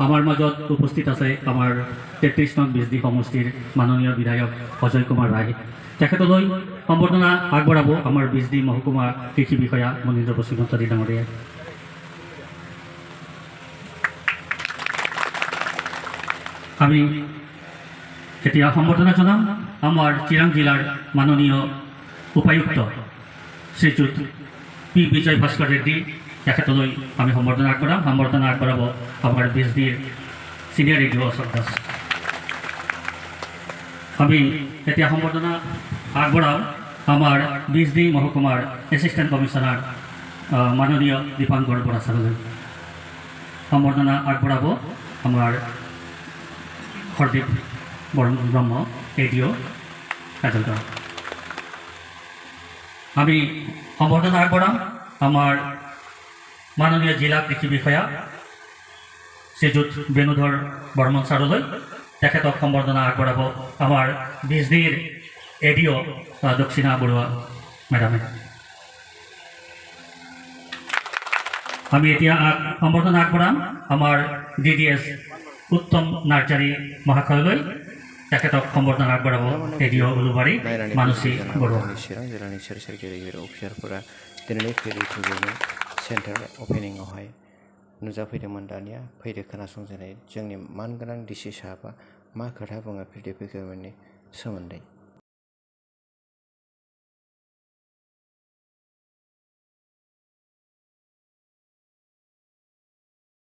আমাৰ মাজত উপস্থিত আছে আমাৰ 33 নং বিজদি সমষ্টিৰ মাননীয় বিধায়ক অজয় কুমাৰ ৰায়। তেখেতলৈ সম্বৰ্ধনা আগবঢ়াব আমাৰ বিজদি মহকুমা কৃষি বিষয়া মনীন্দ্ৰ বসুমতাৰী ডাঙৰীয়াই। আমি এতিয়া সম্বৰ্ধনা জনাম আমাৰ চিৰাং জিলাৰ মাননীয় উপায়ুক্ত শ্ৰীযুত পি বিজয় ভাস্কৰ ৰেড্ডি। তেখেতলৈ আমি সম্বৰ্ধনা আগবঢ়াব আমাৰ বিজদিৰ সিনিয়ৰ ৰেডিও অশোক দাস। আমি এতিয়া সম্বৰ্ধনা আগবঢ়াম আমাৰ বিজদি মহকুমাৰ এছিষ্টেণ্ট কমিশনাৰ মাননীয় দীপাংকৰ বৰা ছাৰলৈ। সম্বৰ্ধনা আগবঢ়াব আমাৰ হৰদীপ ব্ৰহ্ম ৰেডিও কাজলগাঁও। আমি সম্বৰ্ধনা আগবঢ়াম আমাৰ মাননীয় জিলা কৃষি বিষয়া শ্ৰীযুত বেণুধৰ বৰ্মন ছাৰলৈ। তেখেতক সম্বৰ্ধনা আগবঢ়াব আমাৰ বিজদিৰ এডিঅ' দক্ষিণা বৰুৱা মেডামে। আমি এতিয়া সম্বৰ্ধনা আগবঢ়াম আমাৰ DDS উত্তম নাৰ্জাৰী মহাশয়লৈ। তেখেতক সম্বৰ্ধনা আগবঢ়াব এডিঅ' উলুবাৰী মানসী বৰুৱা। सेन्टार अपेनिंआवहाय नुजाफैदोंमोन। दानिया फैदो खोनासंजानाय जोंनि मानगोनां डिसि साहाबा मा खोथा बुङो फिल्ड प्रकिउरमेन्टनि सोमोन्दै।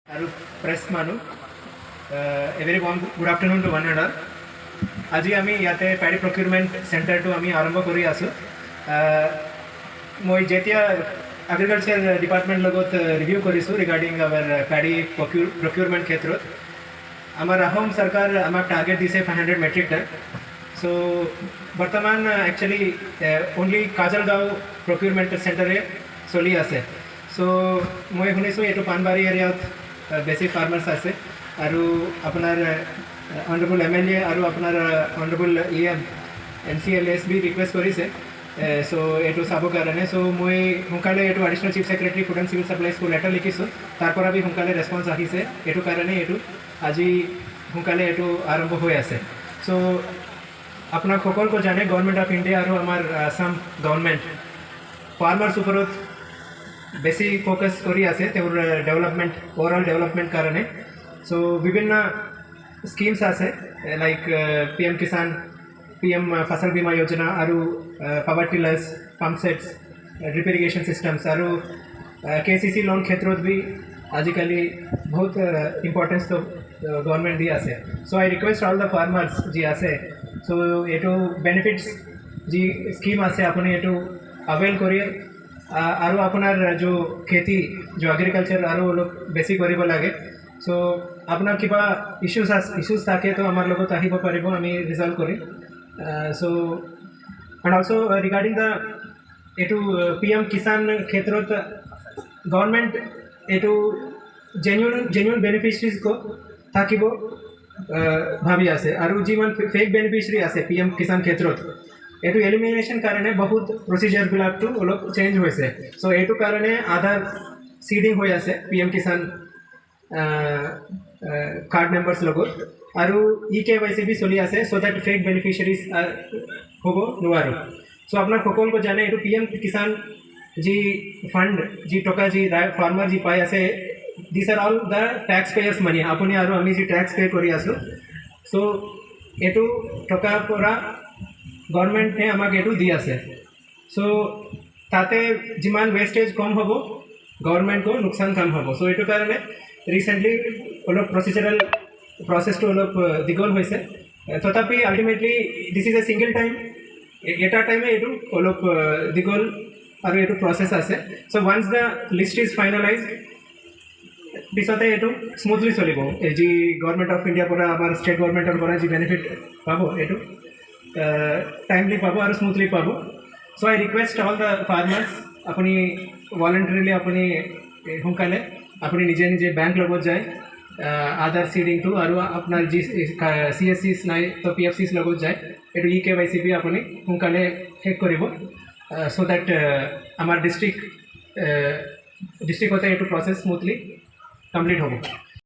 আৰু প্ৰেছ মানুহ every good afternoon to one and all. আজি আমি ইয়াতে পেডি প্ৰকিউৰমেণ্ট চেণ্টাৰটো আমি আৰম্ভ কৰি আছোঁ। মই যেতিয়া এগ্ৰিকালচাৰ ডিপাৰ্টমেণ্ট লগত ৰিভিউ কৰিছোঁ ৰিগাৰ্ডিং আৱাৰ পেডি প্ৰকিউৰমেণ্ট ক্ষেত্ৰত, আমাৰ অসম চৰকাৰ আমাক টাৰ্গেট দিছে 500 মেট্ৰিক টন। চ' বৰ্তমান একচুৱেলি অনলি কাজলগাঁও প্ৰকিউৰমেণ্ট চেণ্টাৰে চলি আছে। চ' মই শুনিছোঁ এইটো পাণবাৰী এৰিয়াত বেছি ফাৰ্মাৰ্ছ আছে আৰু আপোনাৰ অনাৰেবল MLA আৰু আপোনাৰ অনাৰেবল EM NCLS বি ৰিকুৱেষ্ট কৰিছে চ' এইটো চাবৰ কাৰণে। চ' মই সোনকালে এইটো additional chief secretary food and civil ছাপ্লাইজকো লেটাৰ লিখিছোঁ, তাৰ পৰা বি সোনকালে ৰেছপন্স আহিছে। এইটো কাৰণে এইটো আজি সোনকালে এইটো আৰম্ভ হৈ আছে। চ' আপোনাক সকলোকে জানে গভৰ্ণমেণ্ট অফ ইণ্ডিয়া আৰু আমাৰ আসাম গভৰ্ণমেণ্ট ফাৰ্মাৰ্ছ ওপৰত বেছি ফ'কাছ কৰি আছে তেওঁৰ ডেভেলপমেণ্ট ওভাৰঅল ডেভেলপমেণ্ট কাৰণে। চ' বিভিন্ন স্কিমছ আছে লাইক PM কিষাণ, PM ফসল বীমা যোজনা আৰু power tillers, pump sets, drip irrigation systems আৰু KCC লোন ক্ষেত্ৰত বি আজিকালি বহুত ইম্পৰ্টেঞ্চ গভৰ্ণমেণ্ট দি আছে। So' I request all the farmers যি আছে, চ' এইটো বেনিফিটছ যি স্কিম আছে আপুনি এইটো আভেইল কৰি আৰু আপোনাৰ जो খেতি जो এগ্ৰিকালচাৰ আৰু অলপ বেছি কৰিব লাগে। চ' আপোনাৰ কিবা ইছ্যুজ থাকে তো আমাৰ লগত আহিব পাৰিব, আমি ৰিজল্ভ কৰিম। চ' এণ্ড অলছ' ৰিগাৰ্ডিং দ্য এইটো PM কিষাণ ক্ষেত্ৰত গভৰ্ণমেণ্ট এইটো জেনুইন বেনিফিচিয়াৰিজকো থাকিব ভাবি আছে আৰু যিমান ফেক বেনিফিচিয়াৰি আছে PM কিষাণ ক্ষেত্ৰত এইটো এলিমিনেশ্যন কাৰণে বহুত প্ৰচিজাৰবিলাকটো অলপ চেঞ্জ হৈছে। চ' এইটো কাৰণে আধাৰ চিডিং হৈ আছে PM কিষাণ কাৰ্ড মেম্বাৰ্ছ লগত আৰু EKYC বি চলি আছে চ' ডেট ফেক বেনিফিচিয়াৰিজ হ'ব নোৱাৰোঁ। চ' আপোনাক সকলোকে জানে এইটো PM কিষাণ যি ফাণ্ড যি টকা যি ফাৰ্মাৰ যি পাই আছে, this are all the tax payers money, আপুনি আৰু আমি যি টেক্স পে' কৰি আছোঁ। চ' এইটো টকাৰ পৰা গভৰ্ণমেণ্টে আমাক এইটো দি আছে। চ' তাতে যিমান ৱেষ্টেজ কম হ'ব গভৰ্ণমেণ্টকো লোকচান কম হ'ব। চ' এইটো কাৰণে ৰিচেণ্টলি অলপ প্ৰচিজাৰেল প্ৰচেছটো অলপ দীঘল হৈছে, তথাপি ultimately this is a single time, এটা টাইমে এইটো অলপ দীঘল আৰু এইটো প্ৰচেছ আছে। So' once the list is finalise পিছতে এইটো স্মুথলি চলিব। যি গভৰ্ণমেণ্ট অফ ইণ্ডিয়াৰ পৰা আমাৰ ষ্টেট গভৰ্ণমেণ্টৰ পৰা যি বেনিফিট পাব এইটো টাইমলি পাব আৰু স্মুথলি পাব। চ' I request all the farmers, আপুনি ভলেণ্টাৰিলি আপুনি সোনকালে আপুনি নিজে নিজে বেংক লগত যায় আধাৰ চিডিংটো আৰু আপোনাৰ যি CSCs নাই তো PFCs লগত যায় এইটো EKYC বি আপুনি সোনকালে শেষ কৰিব চ' ডেট আমাৰ ডিষ্ট্ৰিক্টতে এইটো প্ৰচেছ স্মুথলি কমপ্লিট হ'ব।